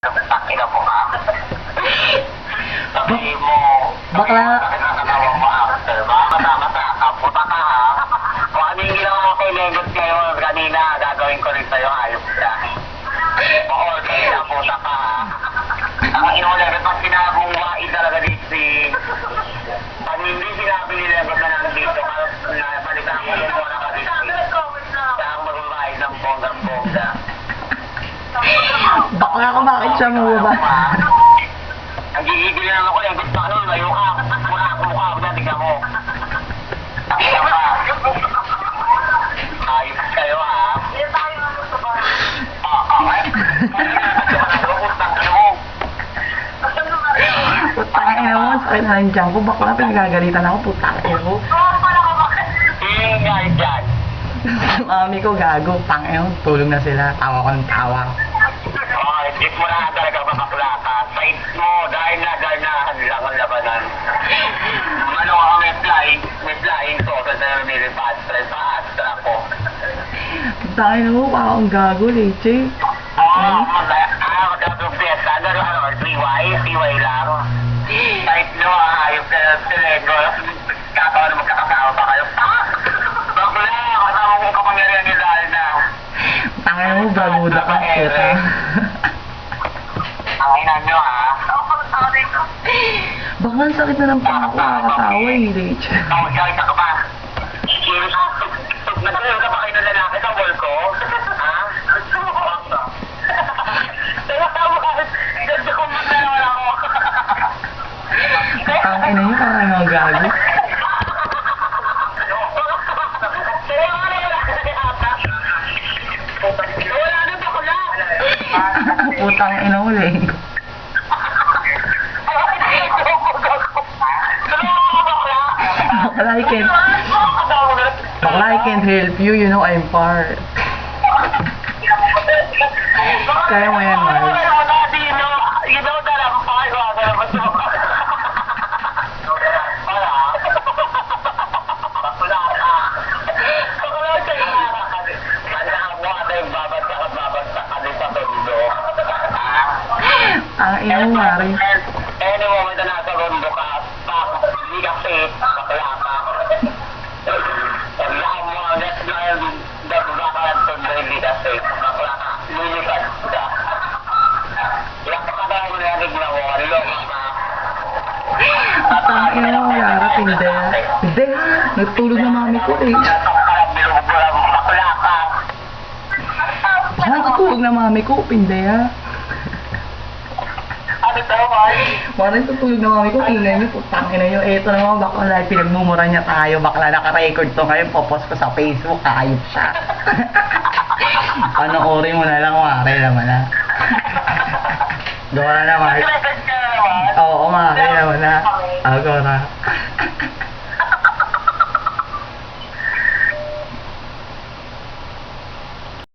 Takina mo ka. Sabi mo, Bakla. nakakatawa mo after. Baka kasama ka, puta ka ha. Kung ano yung ginawa ko kay Lengot ngayon, kanina, gagawin ko rin sa'yo, ayos ka. Oo, kanina, puta ka ha. Ang inulit, pag sinabi mong wai talaga dito si... Pag hindi sinabi ni Lengot na nandito, na palitan mo yung muna ka dito. Saan mag-wai ng bonggang-bongga. Bakla ka, bakit siya mababa? Ang gigigil lang ako yung gusto ano, layo ka. Muna ako mukha ako dyan, tignan mo. Takina ka. Ayos kayo ha. Putang ina mo, sakit na lang dyan ko. Bakla, pinagagalitan ako. Putang ina mo. Ingay dyan. Mami ko gago. Tang ina mo, tulog na sila. Tawa ko ng tawa. Hindi mo na talaga mapakla ka. Side mo, dahil na hadlang ang labanan. Ano ka may flying to, sa na nilipad, sa astra ko. Putang ina mo, parang gago, leche. Magkakong fiesta, ano, TY lang. Side mo, ayos ka ng telego. Katawa na magkakasama pa kayo. Bakla, kasama mo kapangyarihan ni dahil na. Putang ina mo, braguda ka. Puta. Ang ina nyo ha. Baka ang sakit na ng pangako, kakatawa eh, leche. Nakakita ka ba? Nagkaroon ka ba kayo ng lalaki sa wall ko? Ha? Ganda ko muna wala ko. Ang ina niyo, parang mga gago. Wala na bakla. Putang ina mo, leng. Bakla, I can't help you, you know I'm far. Kaya mo yan, Mark. You know that I'm fine, Ang ina mo, Mari. Any moment na nasa rondo ka, hindi ka safe, bakla ka. Paglahan mo ang next line, dagbakalan to na hindi ka safe, bakla ka, lilipat ka. Lakakatawa mo na yanig na mo, aliloko ka. Ang ina mo, Yara, hindi. Hindi, natulog na mami ko eh. Bakla ka. Natulog na mami ko, pinde ah. Ano daw, Mari? Parang tutulog na mami ko, ingay niyo, putang ina niyo. Eto naman, bakla, dahil pinagmumura niya tayo, bakla, naka-record to ngayon, popost ko sa Facebook, ayop siya. Panoorin mo na lang, Mari, naman na. Gawa na, Mari. Nag-record ka naman? Oo, Mari, naman na. Agora.